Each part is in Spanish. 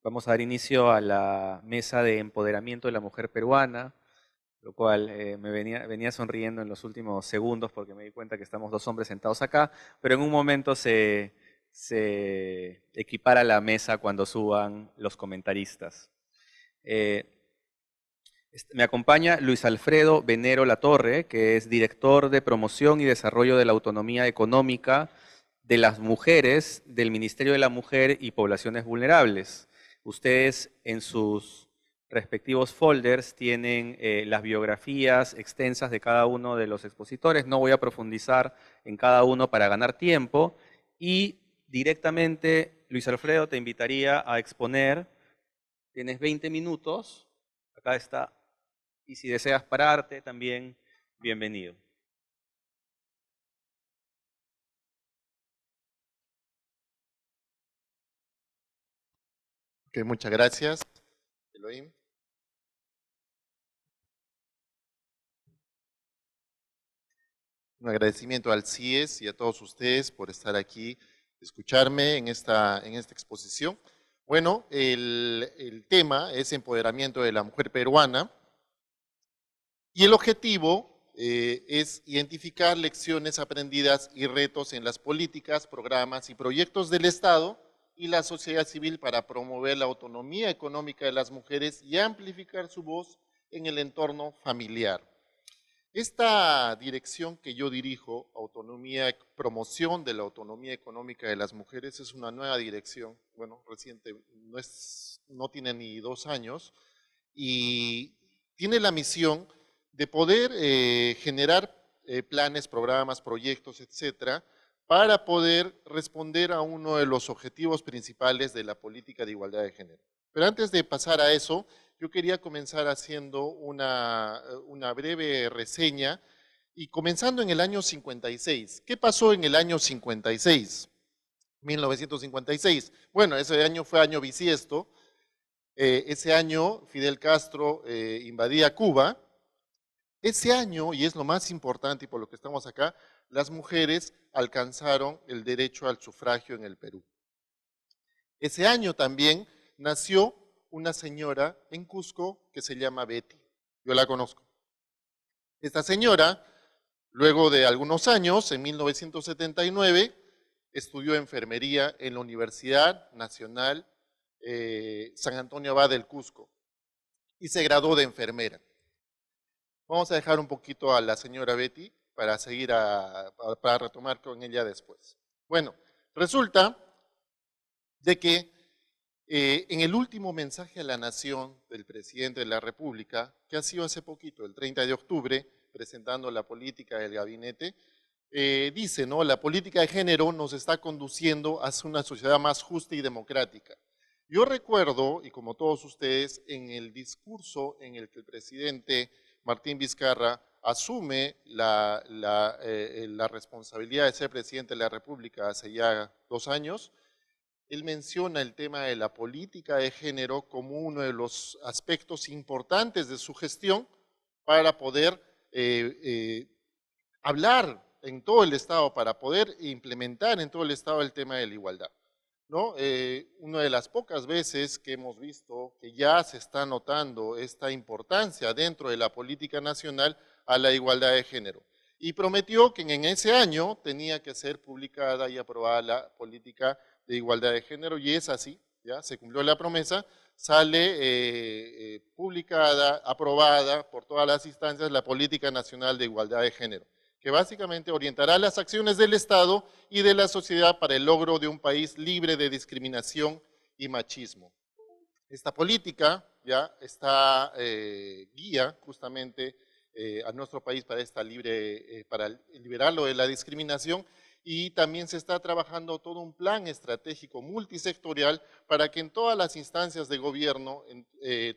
Vamos a dar inicio a la mesa de empoderamiento de la mujer peruana, lo cual me venía sonriendo en los últimos segundos porque me di cuenta que estamos dos hombres sentados acá, pero en un momento se equipara la mesa cuando suban los comentaristas. Eh, Me acompaña Luis Alfredo Venero Latorre, que es director de promoción y desarrollo de la autonomía económica de las mujeres del Ministerio de la Mujer y Poblaciones Vulnerables. Ustedes en sus respectivos folders tienen las biografías extensas de cada uno de los expositores. No voy a profundizar en cada uno para ganar tiempo. Y directamente, Luis Alfredo, te invitaría a exponer. Tienes 20 minutos. Acá está. Y si deseas pararte, también bienvenido. Ok, muchas gracias, Elohim. Un agradecimiento al CIES y a todos ustedes por estar aquí, escucharme en esta exposición. Bueno, el tema es empoderamiento de la mujer peruana y el objetivo es identificar lecciones aprendidas y retos en las políticas, programas y proyectos del Estado y la sociedad civil para promover la autonomía económica de las mujeres y amplificar su voz en el entorno familiar. Esta dirección que yo dirijo, promoción de la autonomía económica de las mujeres, es una nueva dirección, bueno, reciente, no tiene ni 2 años, y tiene la misión de poder generar planes, programas, proyectos, etcétera, para poder responder a uno de los objetivos principales de la política de igualdad de género. Pero antes de pasar a eso, yo quería comenzar haciendo una breve reseña y comenzando en el año 56. ¿Qué pasó en el año 56? 1956. Bueno, ese año fue año bisiesto. Ese año Fidel Castro invadía Cuba. Ese año, y es lo más importante y por lo que estamos acá, las mujeres alcanzaron el derecho al sufragio en el Perú. Ese año también nació una señora en Cusco que se llama Betty. Yo la conozco. Esta señora, luego de algunos años, en 1979, estudió enfermería en la Universidad Nacional San Antonio Abad del Cusco y se graduó de enfermera. Vamos a dejar un poquito a la señora Betty para seguir para retomar con ella después. Bueno, resulta de que en el último mensaje a la nación del presidente de la República, que ha sido hace poquito, el 30 de octubre, presentando la política del gabinete, dice, ¿no? La política de género nos está conduciendo hacia una sociedad más justa y democrática. Yo recuerdo, y como todos ustedes, en el discurso en el que el presidente Martín Vizcarra asume la responsabilidad de ser presidente de la República hace ya 2 años, él menciona el tema de la política de género como uno de los aspectos importantes de su gestión para poder hablar en todo el Estado, para poder implementar en todo el Estado el tema de la igualdad, ¿no? Una de las pocas veces que hemos visto que ya se está notando esta importancia dentro de la política nacional a la igualdad de género. Y prometió que en ese año tenía que ser publicada y aprobada la política de igualdad de género, y es así, ya se cumplió la promesa, sale publicada, aprobada por todas las instancias la Política Nacional de Igualdad de Género, que básicamente orientará las acciones del Estado y de la sociedad para el logro de un país libre de discriminación y machismo. Esta política ya está guía justamente a nuestro país para para liberarlo de la discriminación, y también se está trabajando todo un plan estratégico multisectorial para que en todas las instancias de gobierno,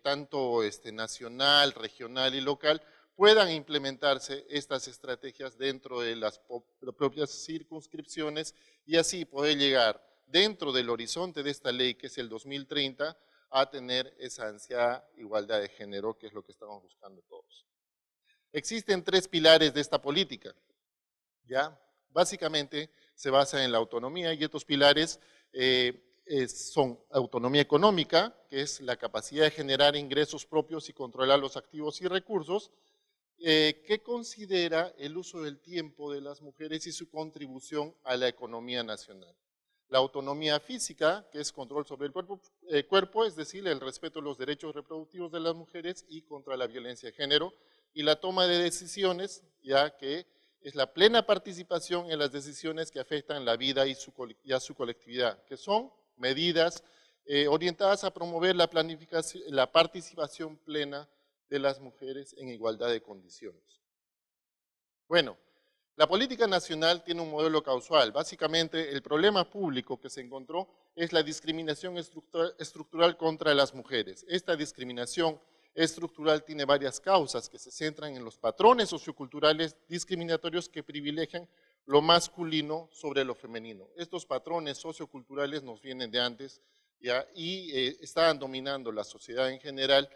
tanto nacional, regional y local, puedan implementarse estas estrategias dentro de las propias circunscripciones y así poder llegar dentro del horizonte de esta ley, que es el 2030, a tener esa ansiada igualdad de género, que es lo que estamos buscando todos. Existen 3 pilares de esta política, ¿ya? Básicamente se basa en la autonomía, y estos pilares son autonomía económica, que es la capacidad de generar ingresos propios y controlar los activos y recursos, que considera el uso del tiempo de las mujeres y su contribución a la economía nacional. La autonomía física, que es control sobre el cuerpo, es decir, el respeto de los derechos reproductivos de las mujeres y contra la violencia de género, y la toma de decisiones, ya que es la plena participación en las decisiones que afectan la vida y a su colectividad, que son medidas orientadas a promover la participación plena de las mujeres en igualdad de condiciones. Bueno, la política nacional tiene un modelo causal. Básicamente, el problema público que se encontró es la discriminación estructural contra las mujeres. Esta discriminación estructural tiene varias causas que se centran en los patrones socioculturales discriminatorios que privilegian lo masculino sobre lo femenino. Estos patrones socioculturales nos vienen de antes, ¿ya? Y estaban dominando la sociedad en general,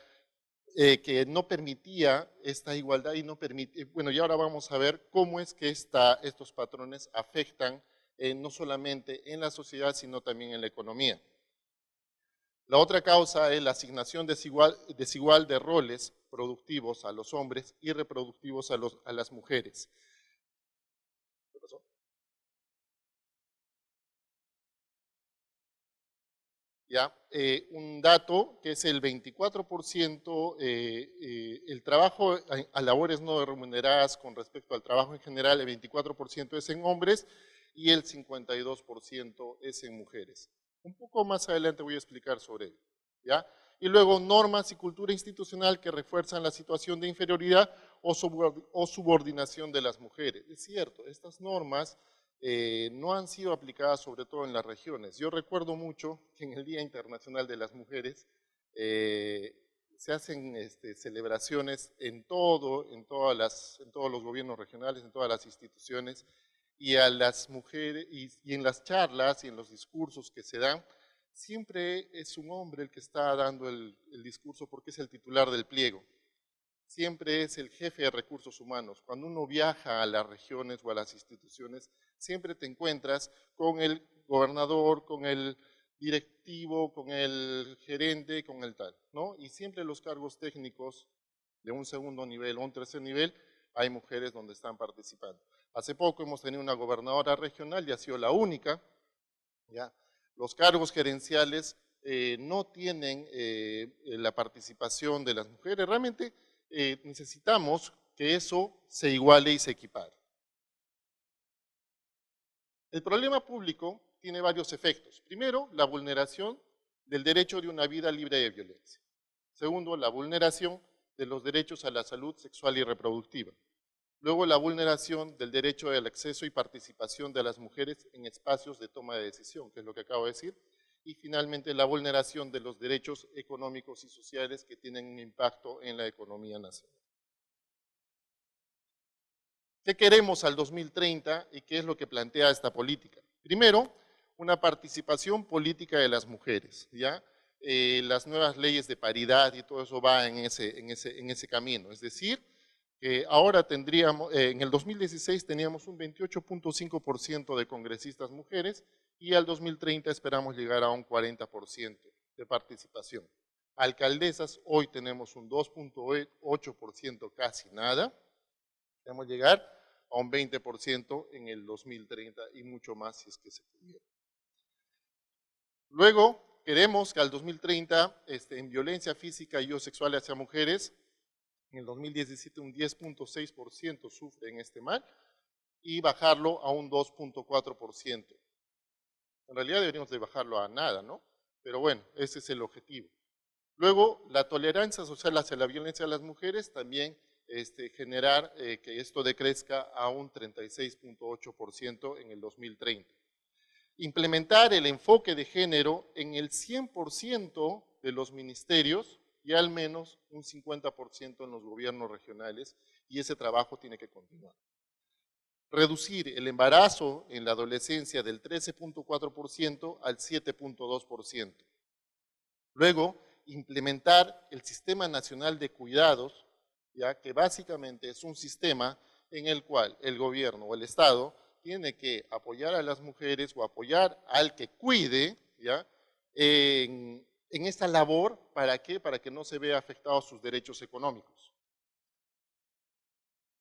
que no permitía esta igualdad y no permite, bueno, y ahora vamos a ver cómo es que estos patrones afectan no solamente en la sociedad, sino también en la economía. La otra causa es la asignación desigual de roles productivos a los hombres y reproductivos a las mujeres. ¿Qué pasó? ¿Ya? Un dato que es el 24%, el trabajo a labores no remuneradas con respecto al trabajo en general, el 24% es en hombres y el 52% es en mujeres. Un poco más adelante voy a explicar sobre ello, ¿ya? Y luego normas y cultura institucional que refuerzan la situación de inferioridad o subordinación de las mujeres. Es cierto, estas normas no han sido aplicadas sobre todo en las regiones. Yo recuerdo mucho que en el Día Internacional de las Mujeres se hacen celebraciones en todos los gobiernos regionales, en todas las instituciones, y a las mujeres, y en las charlas y en los discursos que se dan, siempre es un hombre el que está dando el discurso porque es el titular del pliego. Siempre es el jefe de recursos humanos. Cuando uno viaja a las regiones o a las instituciones, siempre te encuentras con el gobernador, con el directivo, con el gerente, con el tal, ¿no? Y siempre los cargos técnicos de un segundo nivel o un tercer nivel, hay mujeres donde están participando. Hace poco hemos tenido una gobernadora regional y ha sido la única, ¿ya? Los cargos gerenciales no tienen la participación de las mujeres. Realmente necesitamos que eso se iguale y se equipare. El problema público tiene varios efectos. Primero, la vulneración del derecho de una vida libre de violencia. Segundo, la vulneración de los derechos a la salud sexual y reproductiva. Luego, la vulneración del derecho al acceso y participación de las mujeres en espacios de toma de decisión, que es lo que acabo de decir. Y finalmente, la vulneración de los derechos económicos y sociales que tienen un impacto en la economía nacional. ¿Qué queremos al 2030 y qué es lo que plantea esta política? Primero, una participación política de las mujeres, ¿ya? Las nuevas leyes de paridad y todo eso va en ese camino. Es decir, que ahora tendríamos, en el 2016 teníamos un 28.5% de congresistas mujeres y al 2030 esperamos llegar a un 40% de participación. Alcaldesas, hoy tenemos un 2.8%, casi nada. Queremos llegar a un 20% en el 2030 y mucho más si es que se pudiera. Luego, queremos que al 2030, en violencia física y o sexual hacia mujeres, en el 2017 un 10.6% sufre en este mal y bajarlo a un 2.4%. En realidad deberíamos de bajarlo a nada, ¿no? Pero bueno, ese es el objetivo. Luego, la tolerancia social hacia la violencia a las mujeres, también generar que esto decrezca a un 36.8% en el 2030. Implementar el enfoque de género en el 100% de los ministerios y al menos un 50% en los gobiernos regionales, y ese trabajo tiene que continuar. Reducir el embarazo en la adolescencia del 13.4% al 7.2%. Luego, implementar el Sistema Nacional de Cuidados, ya que básicamente es un sistema en el cual el gobierno o el Estado tiene que apoyar a las mujeres o apoyar al que cuide, ¿ya? en esta labor. ¿Para qué? Para que no se vea afectados sus derechos económicos.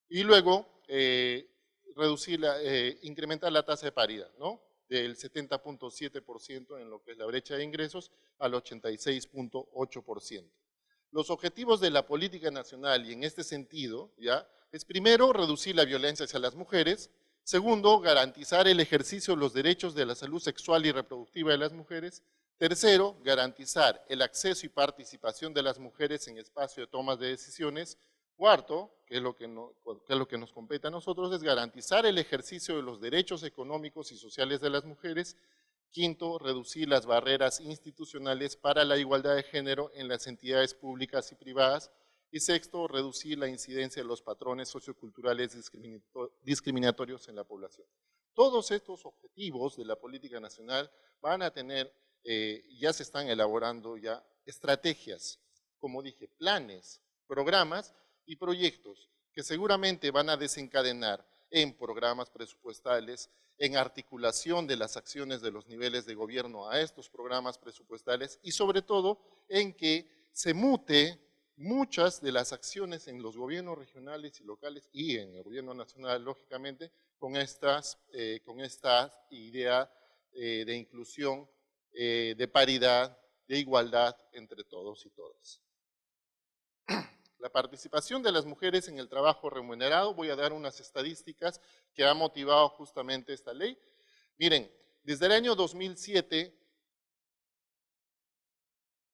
Y luego, incrementar la tasa de paridad, ¿no? Del 70.7% en lo que es la brecha de ingresos al 86.8%. Los objetivos de la política nacional, y en este sentido, ¿ya? Es primero, reducir la violencia hacia las mujeres. Segundo, garantizar el ejercicio de los derechos de la salud sexual y reproductiva de las mujeres. Tercero, garantizar el acceso y participación de las mujeres en espacio de tomas de decisiones. Cuarto, que es lo que nos compete a nosotros, es garantizar el ejercicio de los derechos económicos y sociales de las mujeres. Quinto, reducir las barreras institucionales para la igualdad de género en las entidades públicas y privadas. Y sexto, reducir la incidencia de los patrones socioculturales discriminatorios en la población. Todos estos objetivos de la política nacional van a tener, ya se están elaborando ya estrategias, como dije, planes, programas y proyectos que seguramente van a desencadenar en programas presupuestales, en articulación de las acciones de los niveles de gobierno a estos programas presupuestales y sobre todo en que se mute muchas de las acciones en los gobiernos regionales y locales y en el gobierno nacional, lógicamente, con esta idea de inclusión, de paridad, de igualdad entre todos y todas. La participación de las mujeres en el trabajo remunerado, voy a dar unas estadísticas que ha motivado justamente esta ley. Miren, desde el año 2007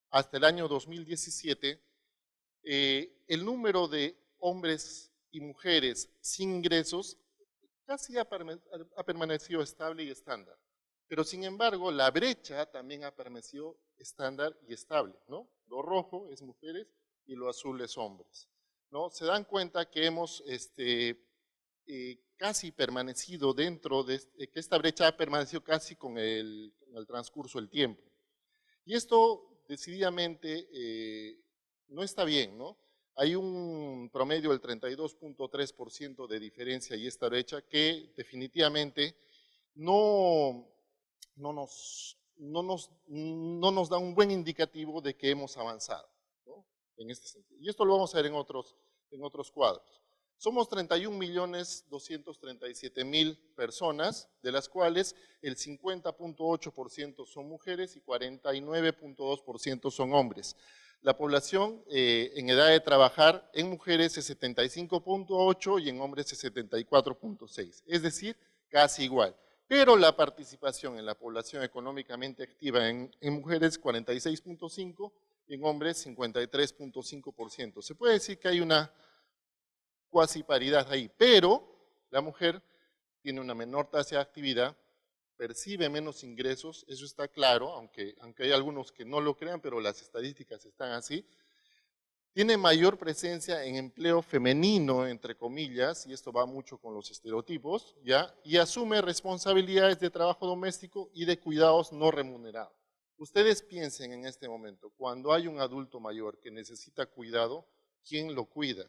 hasta el año 2017, el número de hombres y mujeres sin ingresos casi ha permanecido estable y estándar. Pero sin embargo, la brecha también ha permanecido estándar y estable, ¿no? Lo rojo es mujeres y lo azul es hombres, ¿no? Se dan cuenta que hemos casi permanecido dentro de, que esta brecha ha permanecido casi con el transcurso del tiempo. Y esto decididamente no está bien, ¿no? Hay un promedio del 32.3% de diferencia y esta brecha que definitivamente no nos da un buen indicativo de que hemos avanzado, ¿no? En este sentido. Y esto lo vamos a ver en otros cuadros. Somos 31.237.000 personas, de las cuales el 50.8% son mujeres y 49.2% son hombres. La población en edad de trabajar en mujeres es 75.8 y en hombres es 74.6, es decir, casi igual. Pero la participación en la población económicamente activa en mujeres 46.5 y en hombres 53.5%. Se puede decir que hay una cuasi paridad ahí, pero la mujer tiene una menor tasa de actividad, percibe menos ingresos, eso está claro, aunque hay algunos que no lo crean, pero las estadísticas están así. Tiene mayor presencia en empleo femenino, entre comillas, y esto va mucho con los estereotipos, ¿ya? Y asume responsabilidades de trabajo doméstico y de cuidados no remunerados. Ustedes piensen en este momento, cuando hay un adulto mayor que necesita cuidado, ¿quién lo cuida?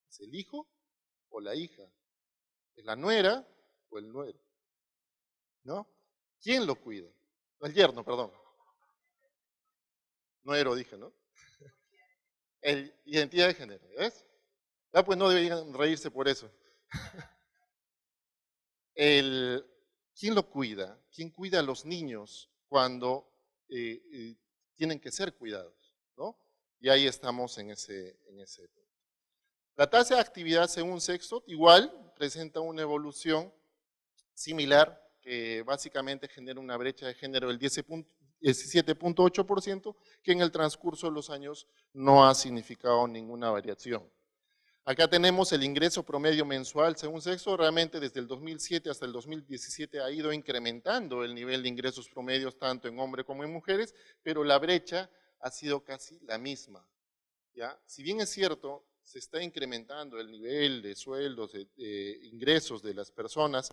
¿Es el hijo o la hija? ¿Es la nuera o el nuero? ¿No? ¿Quién lo cuida? El yerno, perdón. Nuero dije, ¿no? Identidad de género, ¿ves? Ah, pues no deberían reírse por eso. ¿Quién lo cuida? ¿Quién cuida a los niños cuando tienen que ser cuidados? ¿No? Y ahí estamos en ese punto. La tasa de actividad según sexo, igual, presenta una evolución similar que básicamente genera una brecha de género del 17.8%, que en el transcurso de los años no ha significado ninguna variación. Acá tenemos el ingreso promedio mensual según sexo, realmente desde el 2007 hasta el 2017 ha ido incrementando el nivel de ingresos promedios tanto en hombres como en mujeres, pero la brecha ha sido casi la misma, ¿ya? Si bien es cierto, se está incrementando el nivel de sueldos, de ingresos de las personas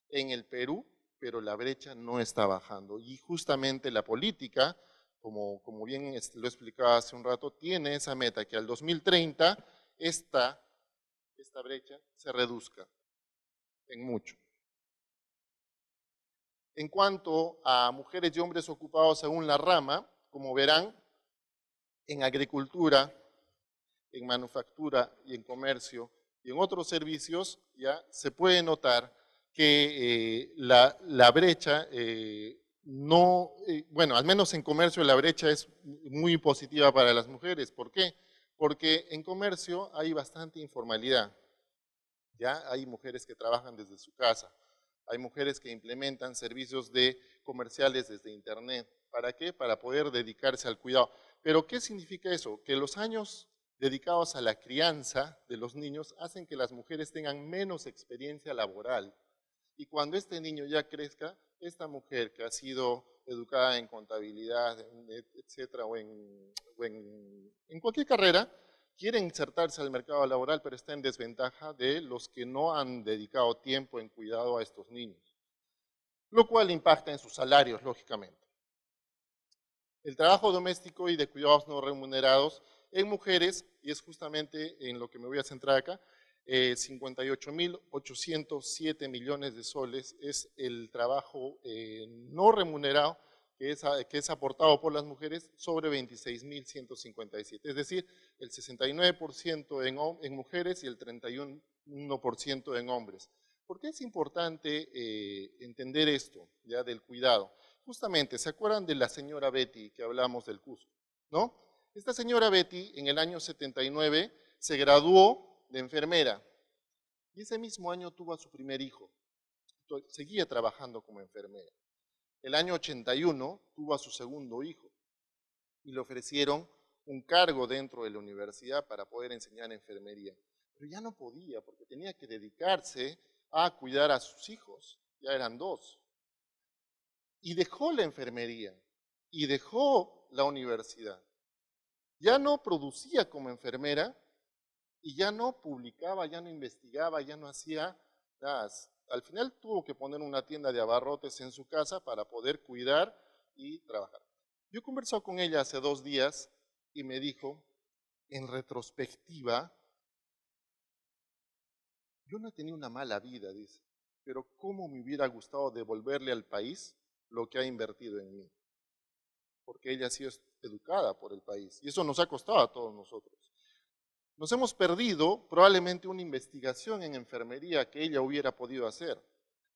en el Perú, pero la brecha no está bajando. Y justamente la política, como bien lo explicaba hace un rato, tiene esa meta que al 2030 esta brecha se reduzca en mucho. En cuanto a mujeres y hombres ocupados según la rama, como verán, en agricultura, en manufactura y en comercio y en otros servicios, ya se puede notar que la brecha bueno, al menos en comercio la brecha es muy positiva para las mujeres. ¿Por qué? Porque en comercio hay bastante informalidad. Ya hay mujeres que trabajan desde su casa, hay mujeres que implementan servicios comerciales desde internet. ¿Para qué? Para poder dedicarse al cuidado. Pero ¿qué significa eso? Que los años dedicados a la crianza de los niños hacen que las mujeres tengan menos experiencia laboral. Y cuando este niño ya crezca, esta mujer que ha sido educada en contabilidad, etcétera, en cualquier carrera, quiere insertarse al mercado laboral, pero está en desventaja de los que no han dedicado tiempo en cuidado a estos niños, lo cual impacta en sus salarios, lógicamente. El trabajo doméstico y de cuidados no remunerados en mujeres, y es justamente en lo que me voy a centrar acá, 58.807 millones de soles es el trabajo no remunerado que es aportado por las mujeres sobre 26.157, es decir, el 69% en mujeres y el 31% en hombres. ¿Por qué es importante entender esto ya del cuidado? Justamente, ¿se acuerdan de la señora Betty que hablamos del Cusco? ¿No? Esta señora Betty en el año 79 se graduó de enfermera y ese mismo año tuvo a su primer hijo. Seguía trabajando como enfermera. El año 81 tuvo a su segundo hijo y le ofrecieron un cargo dentro de la universidad para poder enseñar enfermería. Pero ya no podía porque tenía que dedicarse a cuidar a sus hijos, ya eran dos. Y dejó la enfermería y dejó la universidad. Ya no producía como enfermera y ya no publicaba, ya no investigaba, ya no hacía nada. Al final tuvo que poner una tienda de abarrotes en su casa para poder cuidar y trabajar. Yo he conversado con ella hace 2 días y me dijo, en retrospectiva, yo no he tenido una mala vida, dice, pero cómo me hubiera gustado devolverle al país lo que ha invertido en mí. Porque ella ha sido educada por el país y eso nos ha costado a todos nosotros. Nos hemos perdido probablemente una investigación en enfermería que ella hubiera podido hacer.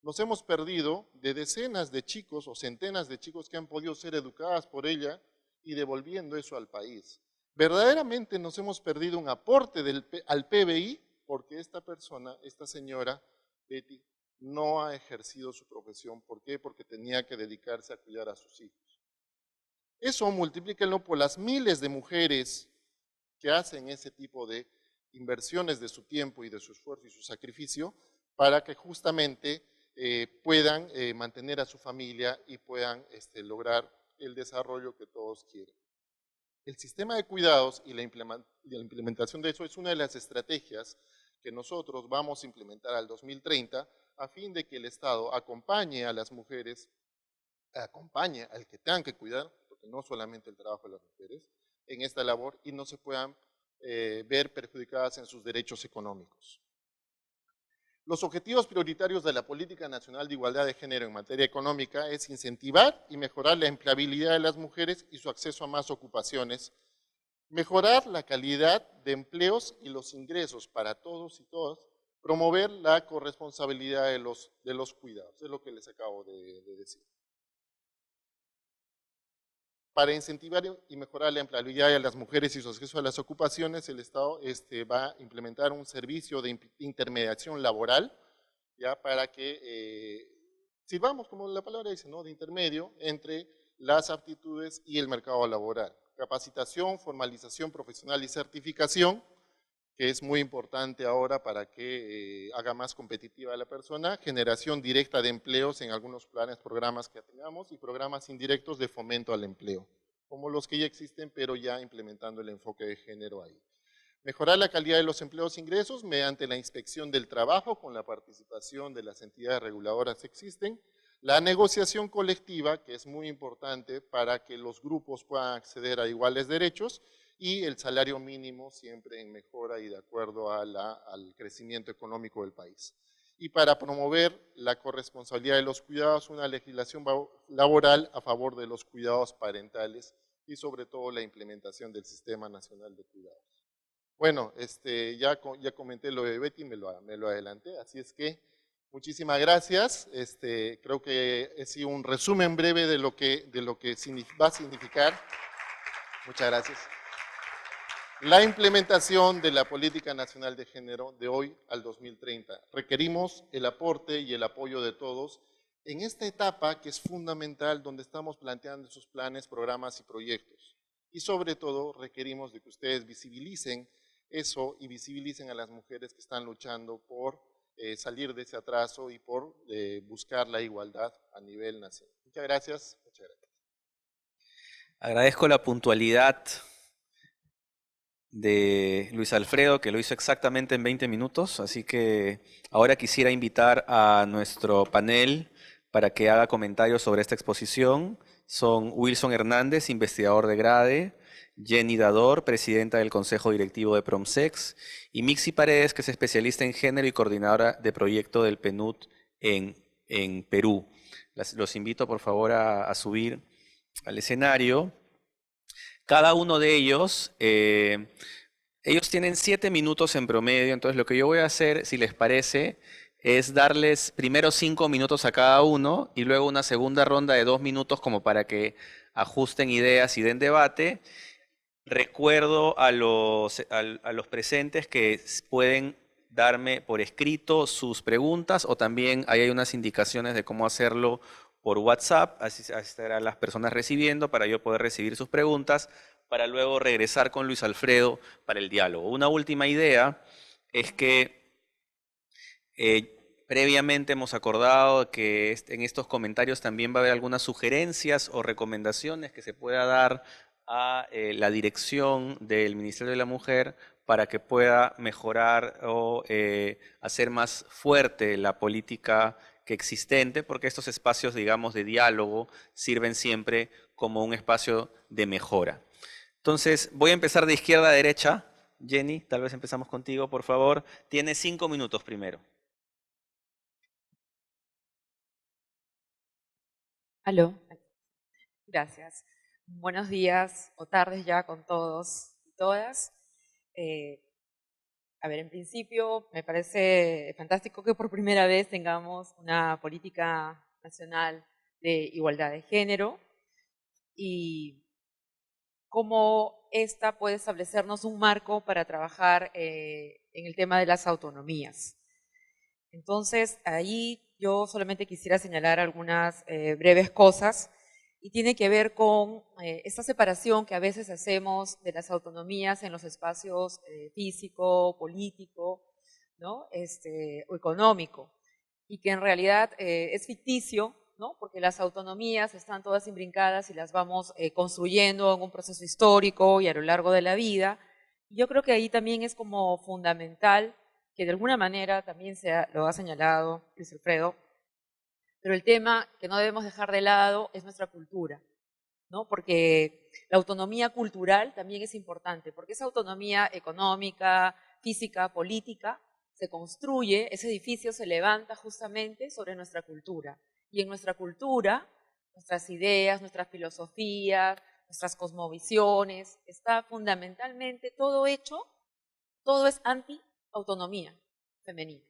Nos hemos perdido de decenas de chicos o centenas de chicos que han podido ser educadas por ella y devolviendo eso al país. Verdaderamente nos hemos perdido un aporte al PBI porque esta persona, esta señora, Betty, no ha ejercido su profesión. ¿Por qué? Porque tenía que dedicarse a cuidar a sus hijos. Eso multiplíquenlo por las miles de mujeres que hacen ese tipo de inversiones de su tiempo y de su esfuerzo y su sacrificio para que justamente puedan mantener a su familia y puedan lograr el desarrollo que todos quieren. El sistema de cuidados y la implementación de eso es una de las estrategias que nosotros vamos a implementar al 2030 a fin de que el Estado acompañe a las mujeres, acompañe al que tengan que cuidar, porque no solamente el trabajo de las mujeres, en esta labor y no se puedan ver perjudicadas en sus derechos económicos. Los objetivos prioritarios de la Política Nacional de Igualdad de Género en materia económica es incentivar y mejorar la empleabilidad de las mujeres y su acceso a más ocupaciones, mejorar la calidad de empleos y los ingresos para todos y todas, promover la corresponsabilidad de los cuidados, es lo que les acabo de decir. Para incentivar y mejorar la empleabilidad de las mujeres y su acceso a las ocupaciones, el Estado va a implementar un servicio de intermediación laboral, ya para que sirvamos, como la palabra dice, ¿no?, de intermedio entre las aptitudes y el mercado laboral. Capacitación, formalización profesional y certificación, que es muy importante ahora para que haga más competitiva a la persona, generación directa de empleos en algunos planes, programas que tengamos y programas indirectos de fomento al empleo, como los que ya existen, pero ya implementando el enfoque de género ahí. Mejorar la calidad de los empleos e ingresos mediante la inspección del trabajo con la participación de las entidades reguladoras que existen, la negociación colectiva, que es muy importante para que los grupos puedan acceder a iguales derechos, y el salario mínimo siempre en mejora y de acuerdo a al crecimiento económico del país. y para promover la corresponsabilidad de los cuidados, una legislación laboral a favor de los cuidados parentales y sobre todo la implementación del Sistema Nacional de Cuidados. Bueno, ya comenté lo de Betty, me lo adelanté, así es que muchísimas gracias. Creo que he sido un resumen breve de lo que va a significar. Muchas gracias. La implementación de la Política Nacional de Género de hoy al 2030. Requerimos el aporte y el apoyo de todos en esta etapa que es fundamental, donde estamos planteando sus planes, programas y proyectos. Y sobre todo requerimos de que ustedes visibilicen eso y visibilicen a las mujeres que están luchando por salir de ese atraso y por buscar la igualdad a nivel nacional. Muchas gracias. Muchas gracias. Agradezco la puntualidad de Luis Alfredo, que lo hizo exactamente en 20 minutos, así que ahora quisiera invitar a nuestro panel para que haga comentarios sobre esta exposición. Son Wilson Hernández, investigador de GRADE, Jenny Dador, presidenta del Consejo Directivo de Promsex, y Mixi Paredes, que es especialista en género y coordinadora de proyecto del PNUD en Perú. Los invito por favor a subir al escenario. Cada uno de ellos, ellos tienen 7 minutos en promedio, entonces lo que yo voy a hacer, si les parece, es darles primero 5 minutos a cada uno y luego una segunda ronda de 2 minutos como para que ajusten ideas y den debate. Recuerdo a los presentes que pueden darme por escrito sus preguntas o también ahí hay unas indicaciones de cómo hacerlo por WhatsApp, así estarán las personas recibiendo para yo poder recibir sus preguntas, para luego regresar con Luis Alfredo para el diálogo. Una última idea es que previamente hemos acordado que en estos comentarios también va a haber algunas sugerencias o recomendaciones que se pueda dar a la dirección del Ministerio de la Mujer para que pueda mejorar o hacer más fuerte la política existente, porque estos espacios, digamos, de diálogo sirven siempre como un espacio de mejora. Entonces, voy a empezar de izquierda a derecha. Jenny, tal vez empezamos contigo, por favor. Tienes 5 minutos primero. Aló. Gracias. Buenos días o tardes ya con todos y todas. A ver, en principio me parece fantástico que por primera vez tengamos una política nacional de igualdad de género y cómo esta puede establecernos un marco para trabajar en el tema de las autonomías. Entonces, ahí yo solamente quisiera señalar algunas breves cosas y tiene que ver con esta separación que a veces hacemos de las autonomías en los espacios físico, político, ¿no? O económico, y que en realidad es ficticio, ¿no? Porque las autonomías están todas imbrincadas y las vamos construyendo en un proceso histórico y a lo largo de la vida. Yo creo que ahí también es como fundamental que de alguna manera también lo ha señalado Luis Alfredo, pero el tema que no debemos dejar de lado es nuestra cultura, ¿no? Porque la autonomía cultural también es importante, porque esa autonomía económica, física, política, se construye, ese edificio se levanta justamente sobre nuestra cultura. Y en nuestra cultura, nuestras ideas, nuestras filosofías, nuestras cosmovisiones, está fundamentalmente todo hecho, todo es anti-autonomía femenina,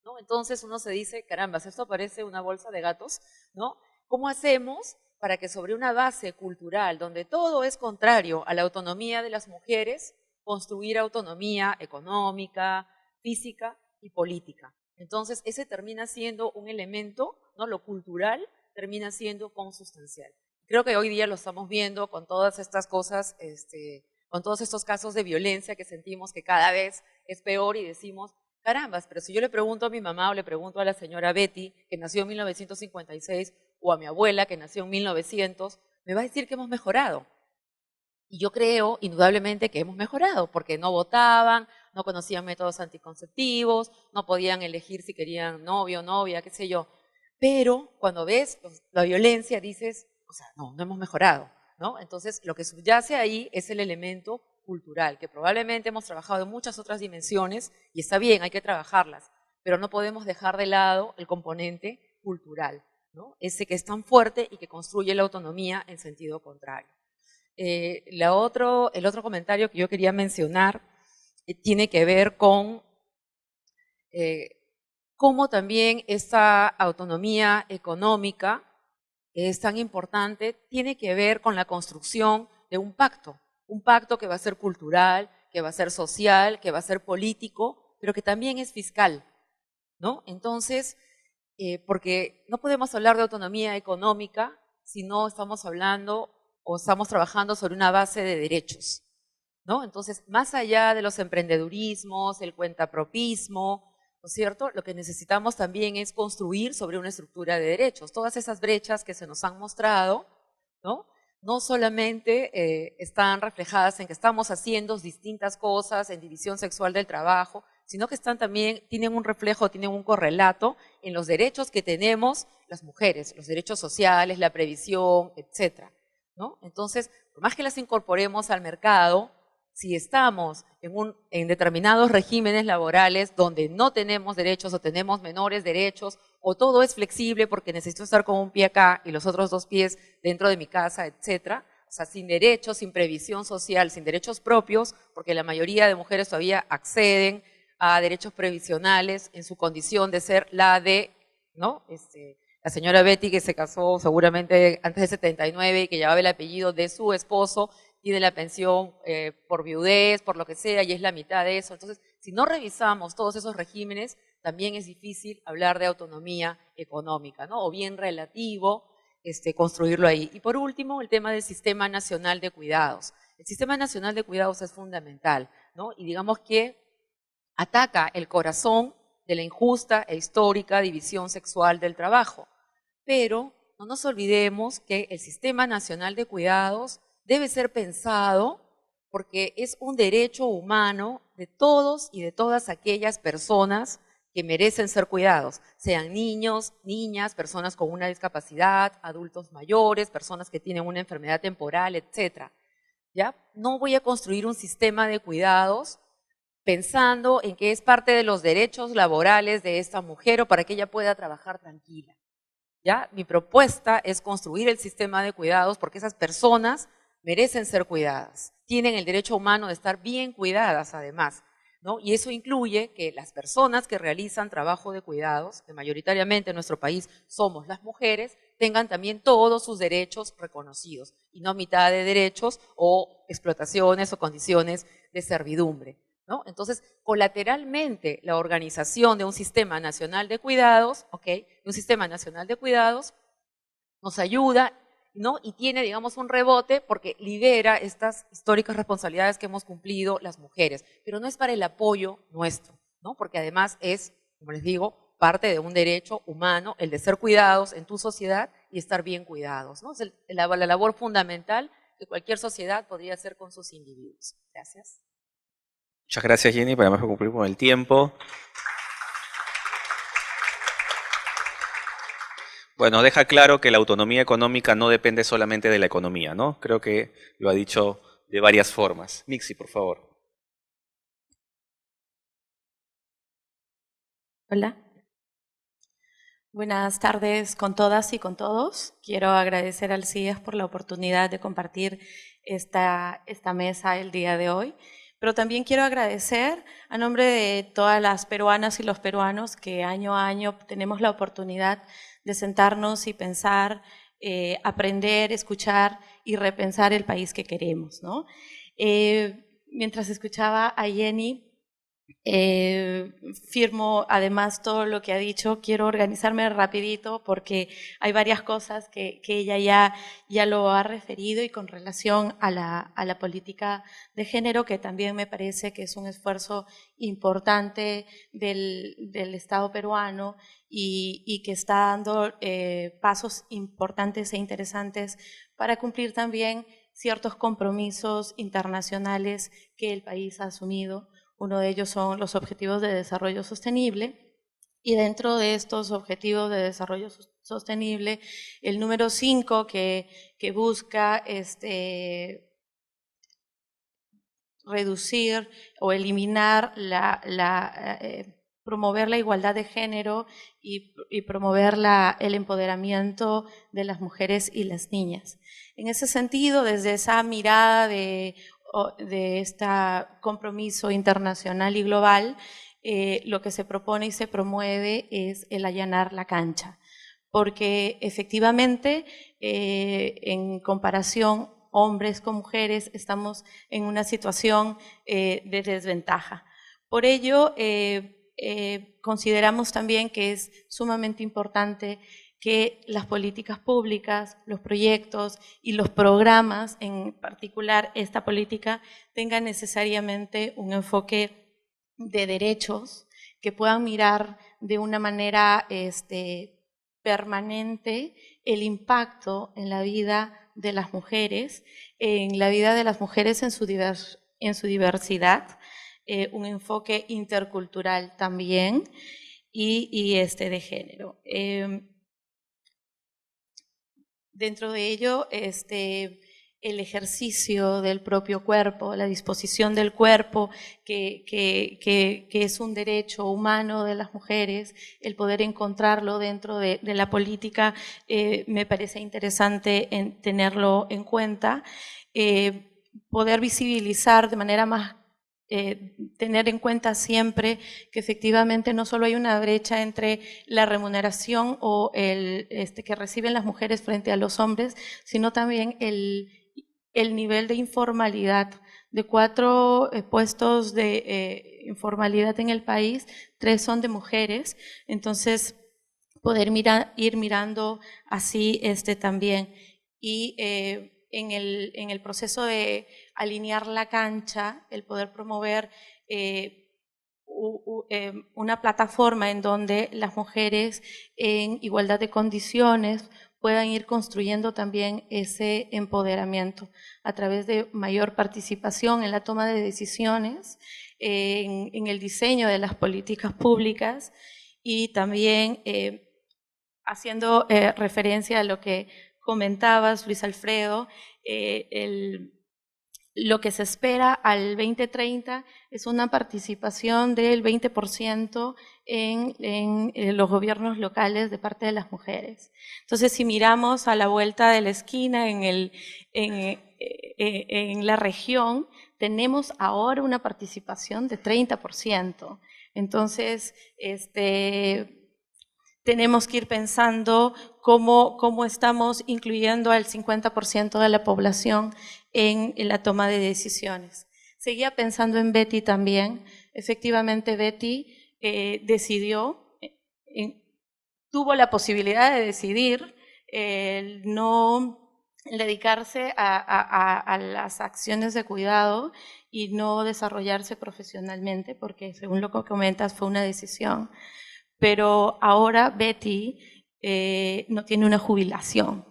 ¿no? Entonces uno se dice, caramba, esto parece una bolsa de gatos, ¿no? ¿Cómo hacemos para que sobre una base cultural donde todo es contrario a la autonomía de las mujeres, construir autonomía económica, física y política? Entonces ese termina siendo un elemento, ¿no? Lo cultural termina siendo consustancial. Creo que hoy día lo estamos viendo con todas estas cosas, con todos estos casos de violencia que sentimos que cada vez es peor y decimos, carambas, pero si yo le pregunto a mi mamá o le pregunto a la señora Betty, que nació en 1956, o a mi abuela, que nació en 1900, me va a decir que hemos mejorado. Y yo creo, indudablemente, que hemos mejorado, porque no votaban, no conocían métodos anticonceptivos, no podían elegir si querían novio, novia, qué sé yo. Pero cuando ves la violencia, dices, o sea, no hemos mejorado, ¿no? Entonces, lo que subyace ahí es el elemento cultural, que probablemente hemos trabajado en muchas otras dimensiones, y está bien, hay que trabajarlas, pero no podemos dejar de lado el componente cultural, ¿no? Ese que es tan fuerte y que construye la autonomía en sentido contrario. El otro comentario que yo quería mencionar tiene que ver con cómo también esta autonomía económica, que es tan importante, tiene que ver con la construcción de un pacto que va a ser cultural, que va a ser social, que va a ser político, pero que también es fiscal, ¿no? Entonces, porque no podemos hablar de autonomía económica si no estamos hablando o estamos trabajando sobre una base de derechos, ¿no? Entonces, más allá de los emprendedurismos, el cuentapropismo, ¿no es cierto? Lo que necesitamos también es construir sobre una estructura de derechos. Todas esas brechas que se nos han mostrado, ¿no? No solamente están reflejadas en que estamos haciendo distintas cosas en división sexual del trabajo, sino que tienen un reflejo, tienen un correlato en los derechos que tenemos las mujeres, los derechos sociales, la previsión, etcétera, ¿no? Entonces, por más que las incorporemos al mercado, si estamos en determinados regímenes laborales donde no tenemos derechos o tenemos menores derechos, o todo es flexible porque necesito estar con un pie acá y los otros 2 pies dentro de mi casa, etcétera, o sea, sin derechos, sin previsión social, sin derechos propios, porque la mayoría de mujeres todavía acceden a derechos previsionales en su condición de ser ¿no? La señora Betty, que se casó seguramente antes de 79 y que llevaba el apellido de su esposo, tiene la pensión por viudez, por lo que sea, y es la mitad de eso. Entonces, si no revisamos todos esos regímenes, también es difícil hablar de autonomía económica, ¿no? O bien relativo, construirlo ahí. Y por último, el tema del Sistema Nacional de Cuidados. El Sistema Nacional de Cuidados es fundamental, ¿no? Y digamos que ataca el corazón de la injusta e histórica división sexual del trabajo. Pero no nos olvidemos que el Sistema Nacional de Cuidados debe ser pensado porque es un derecho humano de todos y de todas aquellas personas que merecen ser cuidados, sean niños, niñas, personas con una discapacidad, adultos mayores, personas que tienen una enfermedad temporal, etc. ¿Ya? No voy a construir un sistema de cuidados pensando en que es parte de los derechos laborales de esta mujer o para que ella pueda trabajar tranquila. ¿Ya? Mi propuesta es construir el sistema de cuidados porque esas personas merecen ser cuidadas, tienen el derecho humano de estar bien cuidadas además, ¿no? Y eso incluye que las personas que realizan trabajo de cuidados, que mayoritariamente en nuestro país somos las mujeres, tengan también todos sus derechos reconocidos y no mitad de derechos o explotaciones o condiciones de servidumbre, ¿no? Entonces, colateralmente, la organización de un sistema nacional de cuidados, un sistema nacional de cuidados nos ayuda, ¿no? Y tiene, digamos, un rebote porque libera estas históricas responsabilidades que hemos cumplido las mujeres, pero no es para el apoyo nuestro, ¿no? Porque además es, como les digo, parte de un derecho humano, el de ser cuidados en tu sociedad y estar bien cuidados, ¿no? Es la labor fundamental que cualquier sociedad podría hacer con sus individuos. Gracias. Muchas gracias, Jenny, para además cumplir con el tiempo. Bueno, deja claro que la autonomía económica no depende solamente de la economía, ¿no? Creo que lo ha dicho de varias formas. Mixi, por favor. Hola. Buenas tardes con todas y con todos. Quiero agradecer al CIES por la oportunidad de compartir esta mesa el día de hoy. Pero también quiero agradecer a nombre de todas las peruanas y los peruanos que año a año tenemos la oportunidad de sentarnos y pensar, aprender, escuchar y repensar el país que queremos, ¿no? Mientras escuchaba a Jenny, firmo además todo lo que ha dicho. Quiero organizarme rapidito porque hay varias cosas que ella ya lo ha referido y con relación a la política de género, que también me parece que es un esfuerzo importante del Estado peruano y que está dando pasos importantes e interesantes para cumplir también ciertos compromisos internacionales que el país ha asumido. Uno de ellos son los Objetivos de Desarrollo Sostenible, y dentro de estos Objetivos de Desarrollo Sostenible, el número 5 que busca reducir o eliminar promover la igualdad de género y promover el empoderamiento de las mujeres y las niñas. En ese sentido, desde esa mirada de este compromiso internacional y global, lo que se propone y se promueve es el allanar la cancha, porque efectivamente en comparación hombres con mujeres estamos en una situación de desventaja. Por ello, consideramos también que es sumamente importante que las políticas públicas, los proyectos y los programas, en particular esta política, tengan necesariamente un enfoque de derechos que puedan mirar de una manera permanente el impacto en la vida de las mujeres, en la vida de las mujeres en su diversidad, un enfoque intercultural también y de género. Dentro de ello, el ejercicio del propio cuerpo, la disposición del cuerpo, que es un derecho humano de las mujeres, el poder encontrarlo dentro de la política, me parece interesante tenerlo en cuenta, poder visibilizar de manera más tener en cuenta siempre que efectivamente no solo hay una brecha entre la remuneración o que reciben las mujeres frente a los hombres, sino también el nivel de informalidad. De 4 puestos de informalidad en el país, 3 son de mujeres, entonces poder ir mirando así también. Y en el proceso de alinear la cancha, el poder promover una plataforma en donde las mujeres en igualdad de condiciones puedan ir construyendo también ese empoderamiento a través de mayor participación en la toma de decisiones, en el diseño de las políticas públicas y también haciendo referencia a lo que comentabas, Luis Alfredo, lo que se espera al 2030 es una participación del 20% en los gobiernos locales de parte de las mujeres. Entonces, si miramos a la vuelta de la esquina en la región, tenemos ahora una participación de 30%. Entonces, tenemos que ir pensando cómo estamos incluyendo al 50% de la población en la toma de decisiones. Seguía pensando en Betty también. Efectivamente, Betty decidió, tuvo la posibilidad de decidir no dedicarse a las acciones de cuidado y no desarrollarse profesionalmente, porque según lo que comentas fue una decisión. Pero ahora Betty no tiene una jubilación.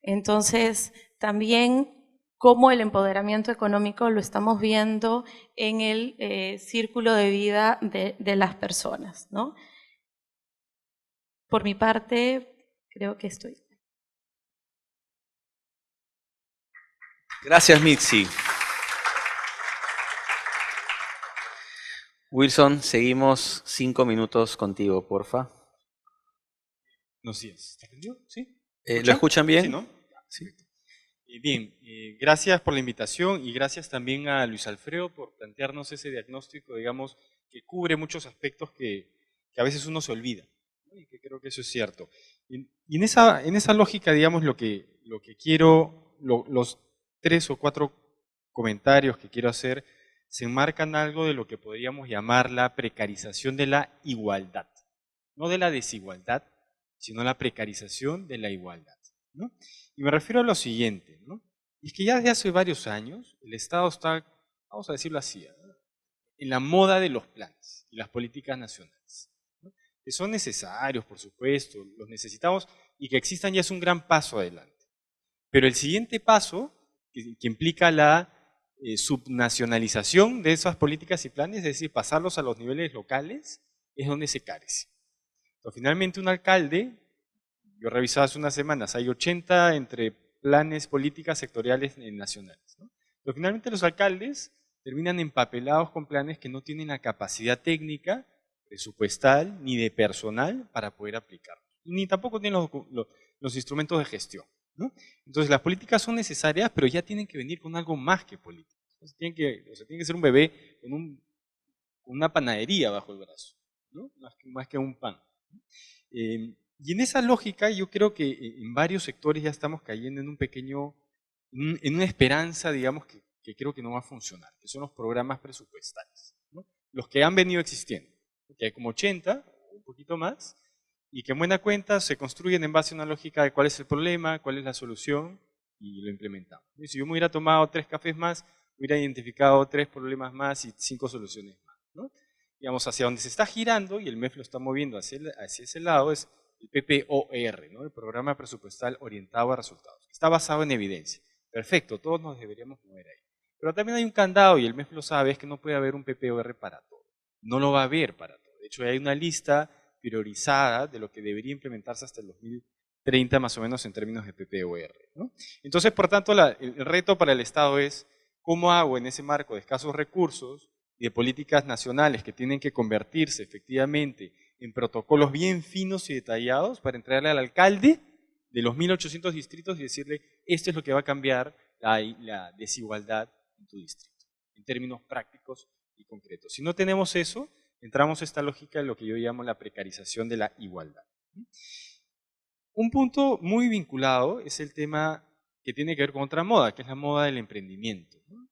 Entonces, también cómo el empoderamiento económico lo estamos viendo en el círculo de vida de las personas, ¿no? Por mi parte, creo que estoy. Gracias, Mitzi. Wilson, seguimos 5 minutos contigo, porfa. Buenos días. ¿Está prendido? ¿Sí? ¿Lo escuchan bien? Sí, ¿no? Sí. Bien, gracias por la invitación y gracias también a Luis Alfredo por plantearnos ese diagnóstico, digamos, que cubre muchos aspectos que a veces uno se olvida, ¿no? Y que creo que eso es cierto. Y en esa lógica, digamos, lo que quiero, los 3 o 4 comentarios que quiero hacer se enmarcan algo de lo que podríamos llamar la precarización de la igualdad. No de la desigualdad, sino la precarización de la igualdad, ¿no? Y me refiero a lo siguiente, ¿no? Es que ya desde hace varios años el Estado está, vamos a decirlo así, ¿no?, en la moda de los planes y las políticas nacionales, ¿no?, que son necesarios, por supuesto, los necesitamos y que existan ya es un gran paso adelante. Pero el siguiente paso, que implica la subnacionalización de esas políticas y planes, es decir, pasarlos a los niveles locales, es donde se carece. Entonces, finalmente un alcalde, yo revisaba hace unas semanas, hay 80 entre planes, políticas sectoriales nacionales, ¿no? Pero finalmente los alcaldes terminan empapelados con planes que no tienen la capacidad técnica, presupuestal ni de personal para poder aplicarlo. Ni tampoco tienen los instrumentos de gestión, ¿no? Entonces las políticas son necesarias, pero ya tienen que venir con algo más que políticas. Entonces, tiene que ser un bebé con una panadería bajo el brazo, ¿no? Más que un pan. Y en esa lógica yo creo que en varios sectores ya estamos cayendo en en una esperanza, digamos, que creo que no va a funcionar, que son los programas presupuestales, ¿no? Los que han venido existiendo, que hay como 80, un poquito más, y que en buena cuenta se construyen en base a una lógica de cuál es el problema, cuál es la solución, y lo implementamos. Y si yo me hubiera tomado 3 cafés más, hubiera identificado 3 problemas más y 5 soluciones más, ¿no? Digamos, hacia donde se está girando, y el MEF lo está moviendo hacia ese lado, es el PPOR, ¿no? El Programa Presupuestal Orientado a Resultados, que está basado en evidencia. Perfecto, todos nos deberíamos mover ahí. Pero también hay un candado, y el MEF lo sabe, es que no puede haber un PPOR para todo. No lo va a haber para todo. De hecho, hay una lista priorizada de lo que debería implementarse hasta el 2030, más o menos, en términos de PPOR, ¿no? Entonces, por tanto, el reto para el Estado es cómo hago en ese marco de escasos recursos y de políticas nacionales que tienen que convertirse efectivamente en protocolos bien finos y detallados para entregarle al alcalde de los 1.800 distritos y decirle, esto es lo que va a cambiar la desigualdad en tu distrito, en términos prácticos y concretos. Si no tenemos eso, entramos a esta lógica de lo que yo llamo la precarización de la igualdad. Un punto muy vinculado es el tema que tiene que ver con otra moda, que es la moda del emprendimiento, ¿no?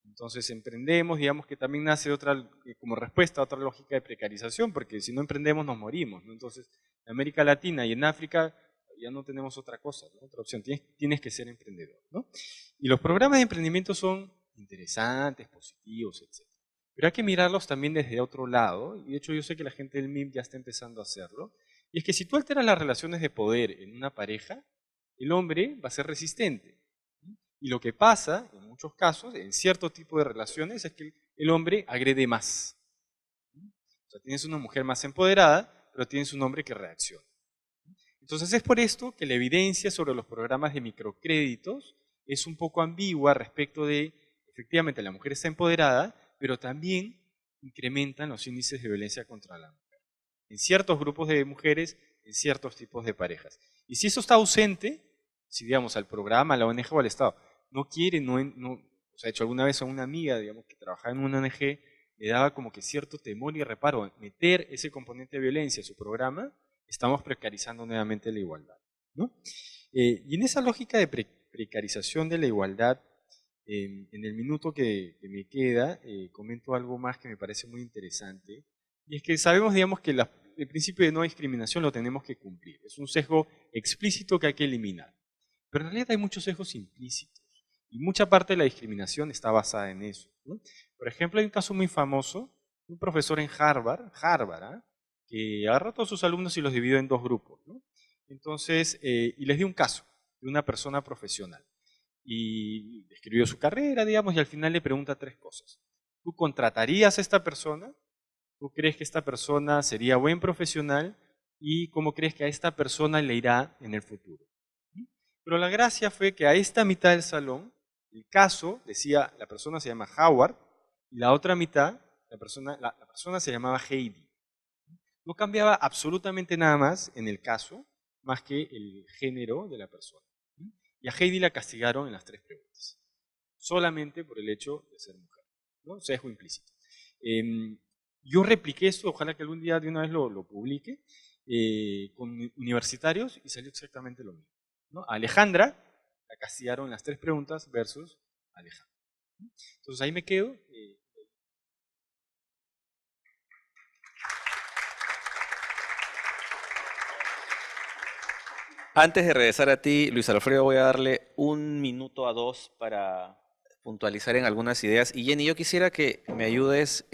Entonces emprendemos, digamos que también nace como respuesta a otra lógica de precarización, porque si no emprendemos nos morimos, ¿no? Entonces en América Latina y en África ya no tenemos otra cosa, ¿no? Otra opción, tienes que ser emprendedor, ¿no? Y los programas de emprendimiento son interesantes, positivos, etc. Pero hay que mirarlos también desde otro lado, y de hecho yo sé que la gente del MIM ya está empezando a hacerlo, y es que si tú alteras las relaciones de poder en una pareja, el hombre va a ser resistente. Y lo que pasa, en muchos casos, en cierto tipo de relaciones, es que el hombre agrede más. O sea, tienes una mujer más empoderada, pero tienes un hombre que reacciona. Entonces es por esto que la evidencia sobre los programas de microcréditos es un poco ambigua respecto de, efectivamente, la mujer está empoderada, pero también incrementan los índices de violencia contra la mujer. En ciertos grupos de mujeres, en ciertos tipos de parejas. Y si eso está ausente, si digamos al programa, a la ONG o al Estado, no quiere, o sea, de hecho alguna vez a una amiga, digamos, que trabajaba en una ONG, le daba como que cierto temor y reparo, meter ese componente de violencia a su programa, estamos precarizando nuevamente la igualdad, ¿no? Y en esa lógica de precarización de la igualdad, en el minuto que me queda, comento algo más que me parece muy interesante, y es que sabemos, digamos, que el principio de no discriminación lo tenemos que cumplir, es un sesgo explícito que hay que eliminar, pero en realidad hay muchos sesgos implícitos, y mucha parte de la discriminación está basada en eso, ¿no? Por ejemplo, hay un caso muy famoso, un profesor en Harvard, ¿ah? Que agarró a todos sus alumnos y los dividió en 2 grupos, ¿no? Entonces, y les dio un caso de una persona profesional. Y describió su carrera, digamos, y al final le pregunta 3 cosas. ¿Tú contratarías a esta persona? ¿Tú crees que esta persona sería buen profesional? ¿Y cómo crees que a esta persona le irá en el futuro? Pero la gracia fue que a esta mitad del salón, el caso decía, la persona se llama Howard, y la otra mitad, la persona se llamaba Heidi. No cambiaba absolutamente nada más en el caso, más que el género de la persona. Y a Heidi la castigaron en las 3 preguntas, solamente por el hecho de ser mujer, ¿no? Sesgo implícito. Yo repliqué esto, ojalá que algún día de una vez lo publique, con universitarios y salió exactamente lo mismo, ¿no? A Alejandra la castigaron en las 3 preguntas versus Alejandra. Entonces ahí me quedo. Antes de regresar a ti, Luis Alfredo, voy a darle 1 minuto a 2 para puntualizar en algunas ideas. Y Jenny, yo quisiera que me ayudes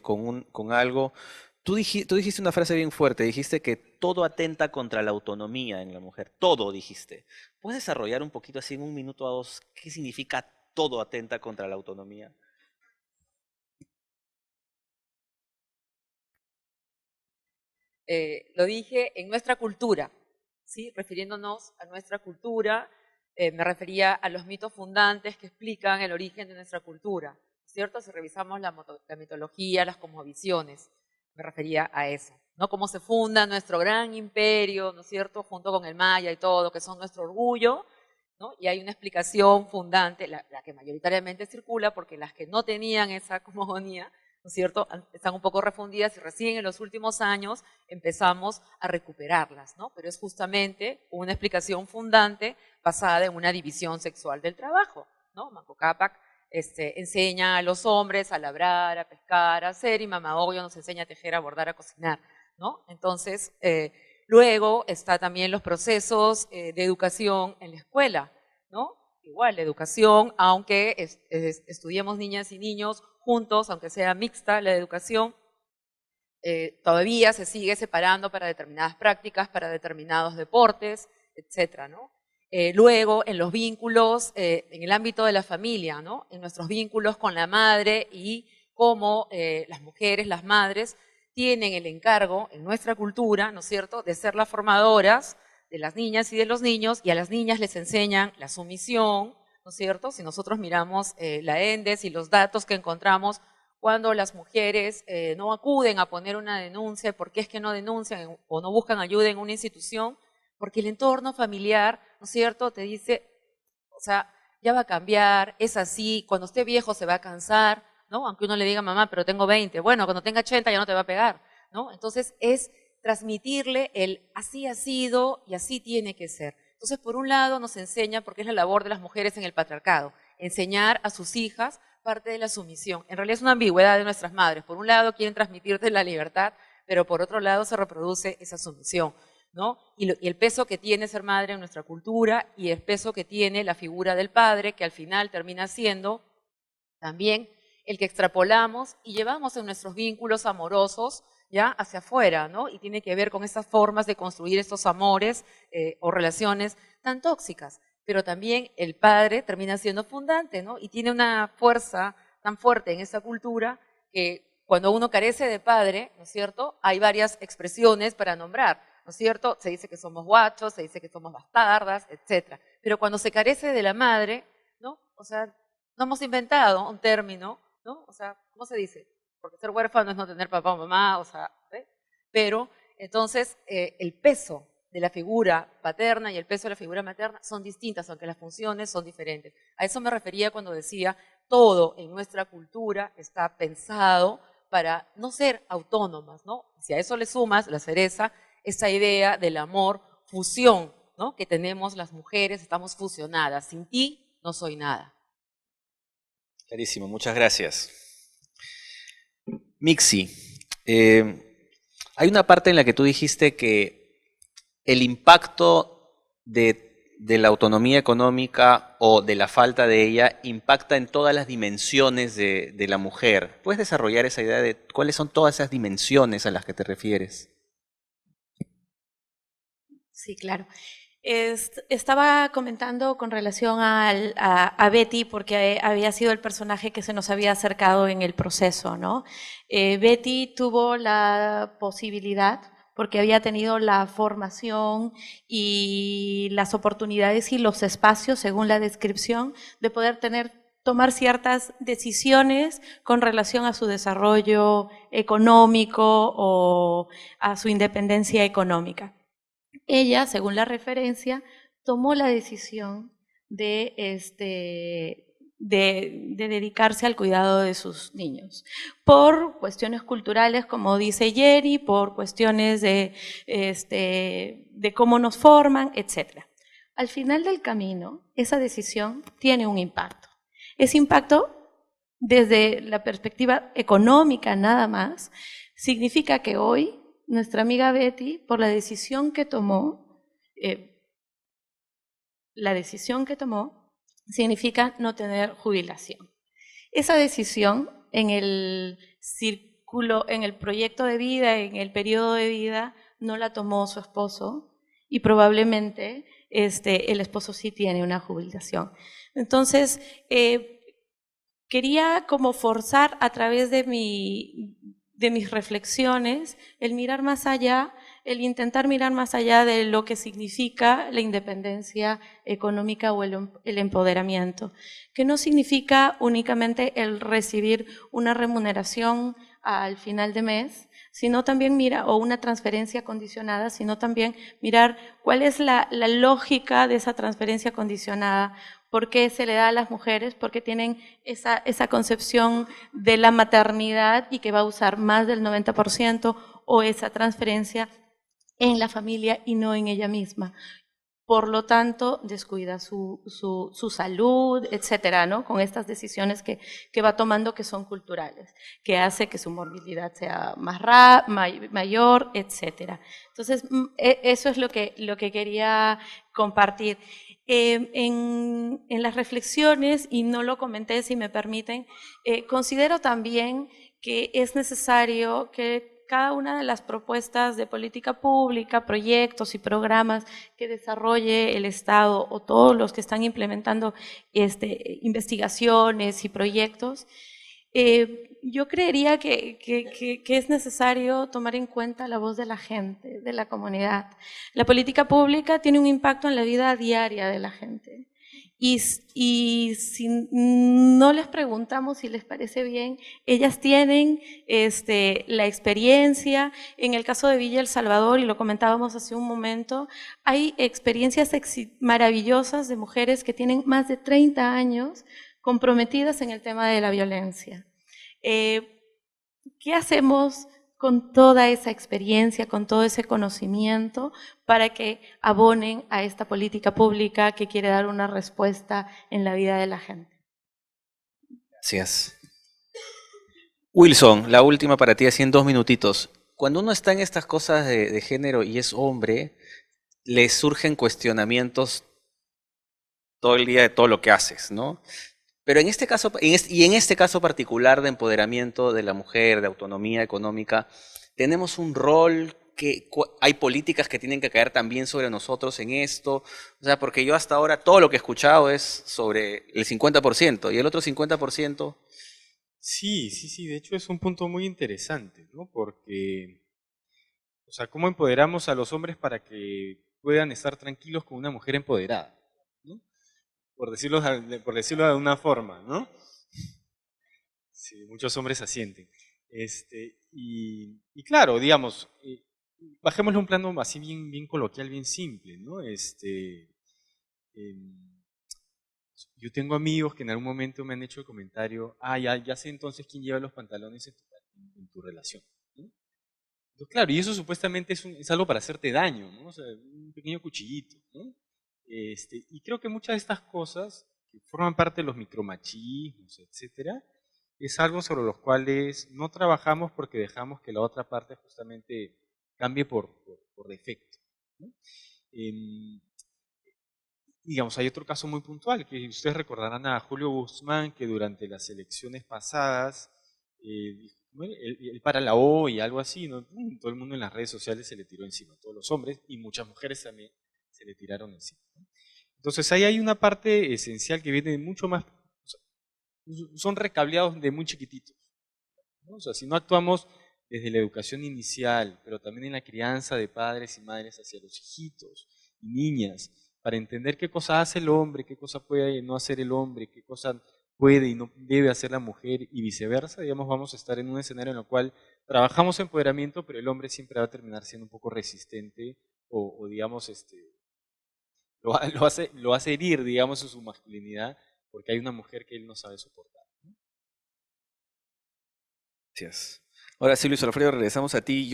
con algo. Tú dijiste una frase bien fuerte, dijiste que todo atenta contra la autonomía en la mujer. Todo dijiste. ¿Puedes desarrollar un poquito así en 1 minuto a 2 qué significa todo atenta contra la autonomía? Lo dije en nuestra cultura, ¿sí? Refiriéndonos a nuestra cultura, me refería a los mitos fundantes que explican el origen de nuestra cultura, ¿cierto? Si revisamos la mitología, las cosmovisiones. Me refería a eso, ¿no? Cómo se funda nuestro gran imperio, ¿no es cierto?, junto con el Maya y todo, que son nuestro orgullo, ¿no? Y hay una explicación fundante, la que mayoritariamente circula, porque las que no tenían esa cosmogonía, ¿no es cierto?, están un poco refundidas y recién en los últimos años empezamos a recuperarlas, ¿no? Pero es justamente una explicación fundante basada en una división sexual del trabajo, ¿no? Manco Cápac enseña a los hombres a labrar, a pescar, a hacer, y Mama Ogllo nos enseña a tejer, a bordar, a cocinar, ¿no? Entonces, luego está también los procesos de educación en la escuela, ¿no? Igual, la educación, aunque estudiemos niñas y niños juntos, aunque sea mixta la educación, todavía se sigue separando para determinadas prácticas, para determinados deportes, etcétera, ¿no? Luego, en los vínculos, en el ámbito de la familia, ¿no? En nuestros vínculos con la madre y cómo las mujeres, las madres, tienen el encargo en nuestra cultura, ¿no es cierto?, de ser las formadoras de las niñas y de los niños, y a las niñas les enseñan la sumisión, ¿no es cierto? Si nosotros miramos la ENDES y los datos que encontramos, cuando las mujeres no acuden a poner una denuncia, ¿por qué es que no denuncian o no buscan ayuda en una institución? Porque el entorno familiar, ¿no es cierto?, te dice, o sea, ya va a cambiar, es así, cuando esté viejo se va a cansar, ¿no? Aunque uno le diga, mamá, pero tengo 20, bueno, cuando tenga 80 ya no te va a pegar, ¿no? Entonces es transmitirle el así ha sido y así tiene que ser. Entonces, por un lado nos enseña, porque es la labor de las mujeres en el patriarcado, enseñar a sus hijas parte de la sumisión. En realidad es una ambigüedad de nuestras madres. Por un lado quieren transmitirte la libertad, pero por otro lado se reproduce esa sumisión, ¿no? Y el peso que tiene ser madre en nuestra cultura y el peso que tiene la figura del padre, que al final termina siendo también el que extrapolamos y llevamos en nuestros vínculos amorosos ya hacia afuera, ¿no? Y tiene que ver con esas formas de construir estos amores o relaciones tan tóxicas. Pero también el padre termina siendo fundante, ¿no? Y tiene una fuerza tan fuerte en esa cultura que cuando uno carece de padre, ¿no es cierto?, hay varias expresiones para nombrar, ¿no es cierto? Se dice que somos guachos, se dice que somos bastardas, etc. Pero cuando se carece de la madre, ¿no? O sea, no hemos inventado un término, ¿no? O sea, ¿cómo se dice? Porque ser huérfano es no tener papá o mamá, o sea, ¿eh? Pero entonces el peso de la figura paterna y el peso de la figura materna son distintas, aunque las funciones son diferentes. A eso me refería cuando decía, todo en nuestra cultura está pensado para no ser autónomas, ¿no? Si a eso le sumas la cereza, esa idea del amor, fusión, ¿no?, que tenemos las mujeres, estamos fusionadas. Sin ti no soy nada. Clarísimo, muchas gracias. Mixi, hay una parte en la que tú dijiste que el impacto de la autonomía económica o de la falta de ella impacta en todas las dimensiones de la mujer. ¿Puedes desarrollar esa idea de cuáles son todas esas dimensiones a las que te refieres? Sí, claro. Estaba comentando con relación a Betty, porque había sido el personaje que se nos había acercado en el proceso, ¿no? Betty tuvo la posibilidad, porque había tenido la formación y las oportunidades y los espacios, según la descripción, de poder tomar ciertas decisiones con relación a su desarrollo económico o a su independencia económica. Ella, según la referencia, tomó la decisión de dedicarse al cuidado de sus niños, por cuestiones culturales, como dice Yeri, por cuestiones de cómo nos forman, etc. Al final del camino, esa decisión tiene un impacto. Ese impacto, desde la perspectiva económica nada más, significa que hoy nuestra amiga Betty, por la decisión que tomó, significa no tener jubilación. Esa decisión en el círculo, en el proyecto de vida, en el periodo de vida, no la tomó su esposo y probablemente el esposo sí tiene una jubilación. Entonces, quería como forzar a través de mis reflexiones, el mirar más allá, el intentar mirar más allá de lo que significa la independencia económica o el empoderamiento, que no significa únicamente el recibir una remuneración al final de mes, sino también o una transferencia condicionada, sino también mirar cuál es la lógica de esa transferencia condicionada, por qué se le da a las mujeres, por qué tienen esa concepción de la maternidad y que va a usar más del 90%, o esa transferencia en la familia y no en ella misma. Por lo tanto, descuida su salud, etcétera, ¿no? Con estas decisiones que va tomando, que son culturales, que hace que su morbilidad sea mayor, etcétera. Entonces, eso es lo que quería compartir. En las reflexiones, y no lo comenté si me permiten, considero también que es necesario que cada una de las propuestas de política pública, proyectos y programas que desarrolle el Estado o todos los que están implementando investigaciones y proyectos, yo creería que es necesario tomar en cuenta la voz de la gente, de la comunidad. La política pública tiene un impacto en la vida diaria de la gente. Y si no les preguntamos si les parece bien, ellas tienen la experiencia. En el caso de Villa El Salvador, y lo comentábamos hace un momento, hay experiencias maravillosas de mujeres que tienen más de 30 años comprometidas en el tema de la violencia. ¿Qué hacemos con toda esa experiencia, con todo ese conocimiento, para que abonen a esta política pública que quiere dar una respuesta en la vida de la gente? Gracias. Wilson, la última para ti, así en 2 minutitos. Cuando uno está en estas cosas de género y es hombre, le surgen cuestionamientos todo el día de todo lo que haces, ¿no? Pero en este caso, en este caso particular de empoderamiento de la mujer, de autonomía económica, tenemos un rol que hay políticas que tienen que caer también sobre nosotros en esto. O sea, porque yo hasta ahora todo lo que he escuchado es sobre el 50% y el otro 50%. Sí, de hecho es un punto muy interesante, ¿no? Porque, o sea, ¿cómo empoderamos a los hombres para que puedan estar tranquilos con una mujer empoderada? ¿No? Por decirlo de una forma, ¿no? Sí, muchos hombres asienten. Y claro, digamos, bajémosle un plano así bien coloquial, bien simple, ¿no? Yo tengo amigos que en algún momento me han hecho el comentario, ya sé entonces quién lleva los pantalones en tu relación, ¿no? Entonces, claro, y eso supuestamente es algo para hacerte daño, ¿no? O sea, un pequeño cuchillito, ¿no? Y creo que muchas de estas cosas que forman parte de los micromachismos, etcétera, es algo sobre los cuales no trabajamos porque dejamos que la otra parte justamente cambie por defecto, ¿no? Digamos, hay otro caso muy puntual, que ustedes recordarán a Julio Guzmán, que durante las elecciones pasadas, él para la O y algo así, ¿no? Todo el mundo en las redes sociales se le tiró encima, todos los hombres, y muchas mujeres también se le tiraron encima, ¿no? Entonces ahí hay una parte esencial que viene mucho más, o sea, son recableados de muy chiquititos, ¿no? O sea, si no actuamos desde la educación inicial, pero también en la crianza de padres y madres hacia los hijitos y niñas, para entender qué cosa hace el hombre, qué cosa puede no hacer el hombre, qué cosa puede y no debe hacer la mujer y viceversa, digamos, vamos a estar en un escenario en el cual trabajamos empoderamiento, pero el hombre siempre va a terminar siendo un poco resistente o digamos, lo hace herir, digamos, en su masculinidad, porque hay una mujer que él no sabe soportar, ¿no? Gracias. Ahora sí, Luis Alfredo, regresamos a ti.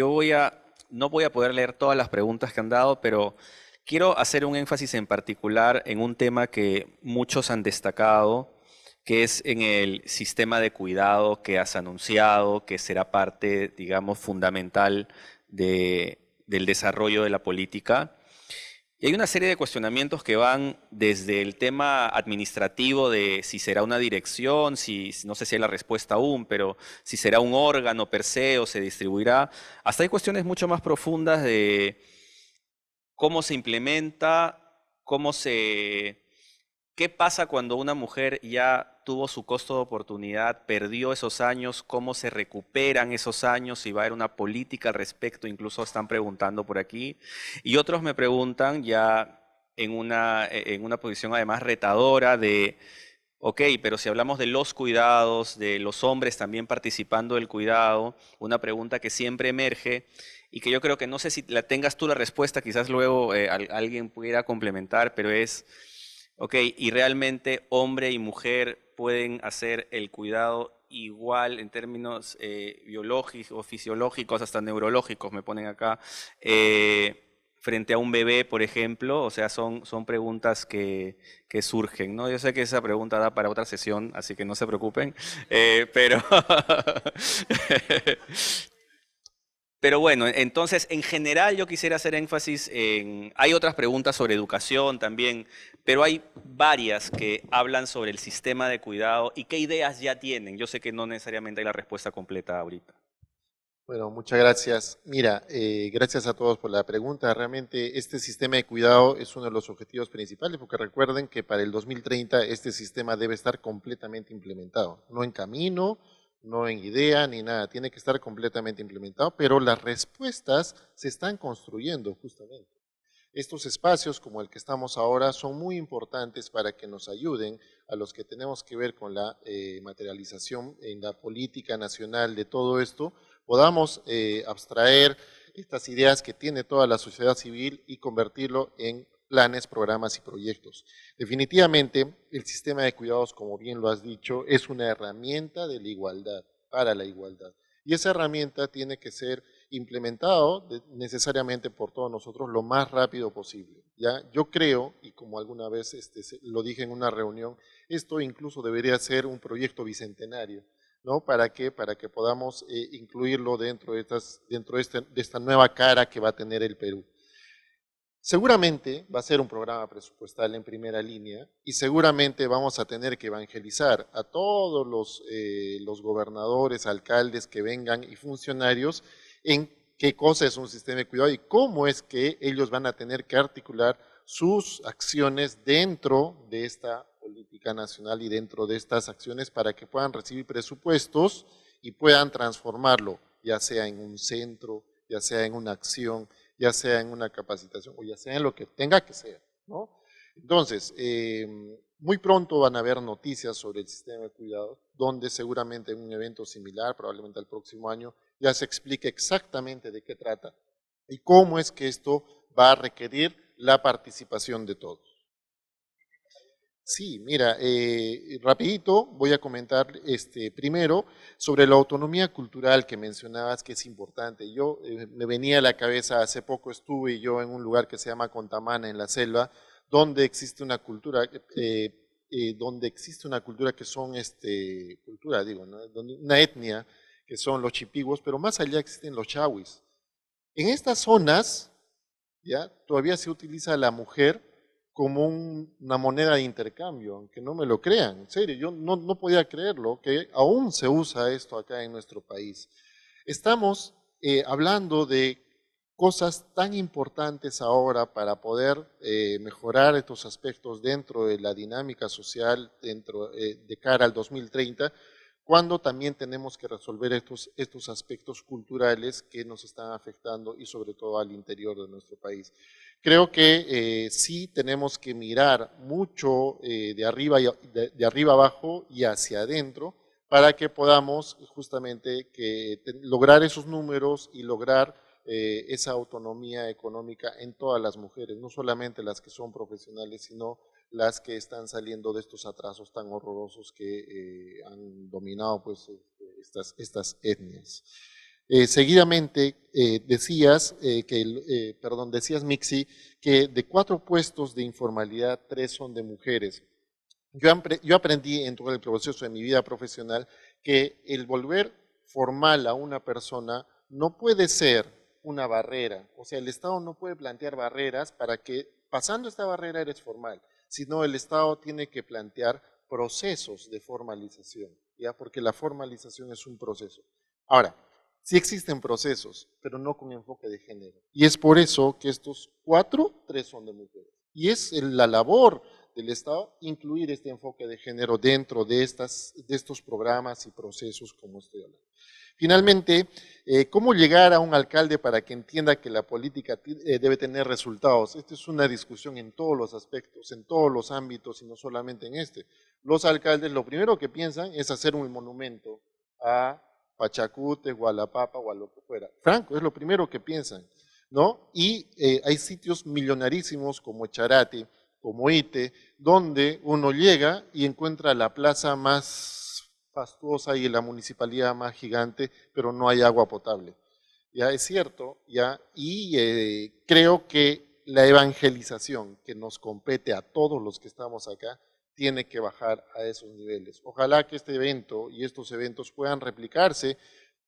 No voy a poder leer todas las preguntas que han dado, pero quiero hacer un énfasis en particular en un tema que muchos han destacado, que es en el sistema de cuidado que has anunciado, que será parte, digamos, fundamental del desarrollo de la política. Y hay una serie de cuestionamientos que van desde el tema administrativo de si será una dirección, no sé si hay la respuesta aún, pero si será un órgano per se o se distribuirá, hasta hay cuestiones mucho más profundas de cómo se implementa, qué pasa cuando una mujer ya tuvo su costo de oportunidad, perdió esos años, cómo se recuperan esos años, si va a haber una política al respecto, incluso están preguntando por aquí. Y otros me preguntan ya en una posición además retadora de Ok, pero si hablamos de los cuidados, de los hombres también participando del cuidado, una pregunta que siempre emerge y que yo creo que no sé si la tengas tú la respuesta, quizás luego alguien pudiera complementar, pero es, ok, ¿y realmente hombre y mujer pueden hacer el cuidado igual en términos biológicos, fisiológicos, hasta neurológicos, me ponen acá, frente a un bebé, por ejemplo? O sea, son preguntas que surgen, ¿no? Yo sé que esa pregunta da para otra sesión, así que no se preocupen, pero... Pero bueno, entonces en general yo quisiera hacer énfasis en... Hay otras preguntas sobre educación también, pero hay varias que hablan sobre el sistema de cuidado y qué ideas ya tienen. Yo sé que no necesariamente hay la respuesta completa ahorita. Bueno, muchas gracias. Mira, gracias a todos por la pregunta. Realmente este sistema de cuidado es uno de los objetivos principales, porque recuerden que para el 2030 este sistema debe estar completamente implementado, no en camino, no en idea ni nada, tiene que estar completamente implementado, pero las respuestas se están construyendo justamente. Estos espacios como el que estamos ahora son muy importantes para que nos ayuden a los que tenemos que ver con la materialización en la política nacional de todo esto, podamos abstraer estas ideas que tiene toda la sociedad civil y convertirlo en planes, programas y proyectos. Definitivamente, el sistema de cuidados, como bien lo has dicho, es una herramienta de la igualdad, para la igualdad. Y esa herramienta tiene que ser implementado necesariamente por todos nosotros lo más rápido posible. ¿Ya? Yo creo, y como alguna vez lo dije en una reunión, esto incluso debería ser un proyecto bicentenario, ¿no? ¿Para qué? Para que podamos incluirlo dentro de esta nueva cara que va a tener el Perú. Seguramente va a ser un programa presupuestal en primera línea y seguramente vamos a tener que evangelizar a todos los gobernadores, alcaldes que vengan y funcionarios en qué cosa es un sistema de cuidado y cómo es que ellos van a tener que articular sus acciones dentro de esta política nacional y dentro de estas acciones para que puedan recibir presupuestos y puedan transformarlo, ya sea en un centro, ya sea en una acción, ya sea en una capacitación o ya sea en lo que tenga que ser, ¿no? Entonces, muy pronto van a haber noticias sobre el sistema de cuidado, donde seguramente en un evento similar, probablemente el próximo año, ya se explique exactamente de qué trata y cómo es que esto va a requerir la participación de todos. Sí, mira, rapidito voy a comentar primero sobre la autonomía cultural que mencionabas que es importante. Yo me venía a la cabeza, hace poco estuve yo en un lugar que se llama Contamana, en la selva, donde existe una cultura, que son, cultura digo, ¿no? Una etnia que son los chipiguos, pero más allá existen los chawis. En estas zonas, ¿ya? Todavía se utiliza a la mujer como una moneda de intercambio, aunque no me lo crean, en serio, yo no podía creerlo, que aún se usa esto acá en nuestro país. Estamos hablando de cosas tan importantes ahora para poder mejorar estos aspectos dentro de la dinámica social de cara al 2030, cuando también tenemos que resolver estos aspectos culturales que nos están afectando y sobre todo al interior de nuestro país. Creo que sí tenemos que mirar mucho de arriba abajo y hacia adentro para que podamos justamente lograr esos números y lograr esa autonomía económica en todas las mujeres, no solamente las que son profesionales, sino las que están saliendo de estos atrasos tan horrorosos que han dominado pues, estas etnias. Seguidamente decías, Mixi, que de 4 puestos de informalidad, 3 son de mujeres. Yo aprendí en todo el proceso de mi vida profesional que el volver formal a una persona no puede ser una barrera, o sea, el Estado no puede plantear barreras para que pasando esta barrera eres formal, sino el Estado tiene que plantear procesos de formalización, ¿ya? Porque la formalización es un proceso. Ahora, sí existen procesos, pero no con enfoque de género. Y es por eso que estos 4, 3 son de mujeres. Y es la labor del Estado, incluir este enfoque de género dentro de estos programas y procesos como estoy hablando. Finalmente, ¿cómo llegar a un alcalde para que entienda que la política debe tener resultados? Esta es una discusión en todos los aspectos, en todos los ámbitos y no solamente en este. Los alcaldes lo primero que piensan es hacer un monumento a Pachacute, o a La Papa o a lo que fuera. Franco, es lo primero que piensan, ¿no? Y hay sitios millonarísimos como Charate, como Ite, donde uno llega y encuentra la plaza más fastuosa y la municipalidad más gigante, pero no hay agua potable. Ya es cierto, ya, y creo que la evangelización que nos compete a todos los que estamos acá tiene que bajar a esos niveles. Ojalá que este evento y estos eventos puedan replicarse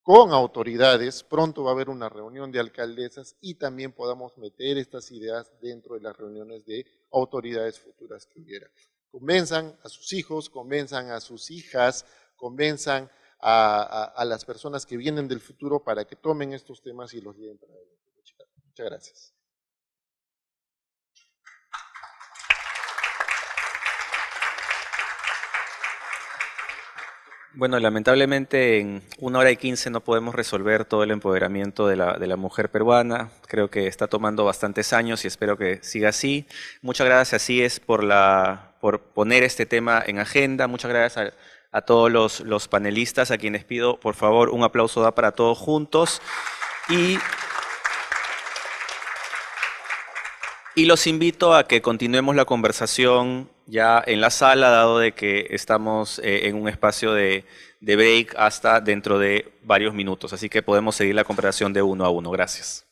con autoridades. Pronto va a haber una reunión de alcaldesas y también podamos meter estas ideas dentro de las reuniones de autoridades futuras que hubiera. Convenzan a sus hijos, convenzan a sus hijas, convenzan a las personas que vienen del futuro para que tomen estos temas y los lleven para adelante. Muchas gracias. Bueno, lamentablemente en 1 hora y 15 no podemos resolver todo el empoderamiento de la mujer peruana. Creo que está tomando bastantes años y espero que siga así. Muchas gracias, así es, por poner este tema en agenda. Muchas gracias a todos los panelistas, a quienes pido, por favor, un aplauso para todos juntos. Y los invito a que continuemos la conversación ya en la sala, dado de que estamos en un espacio de break hasta dentro de varios minutos. Así que podemos seguir la conversación de 1 a 1. Gracias.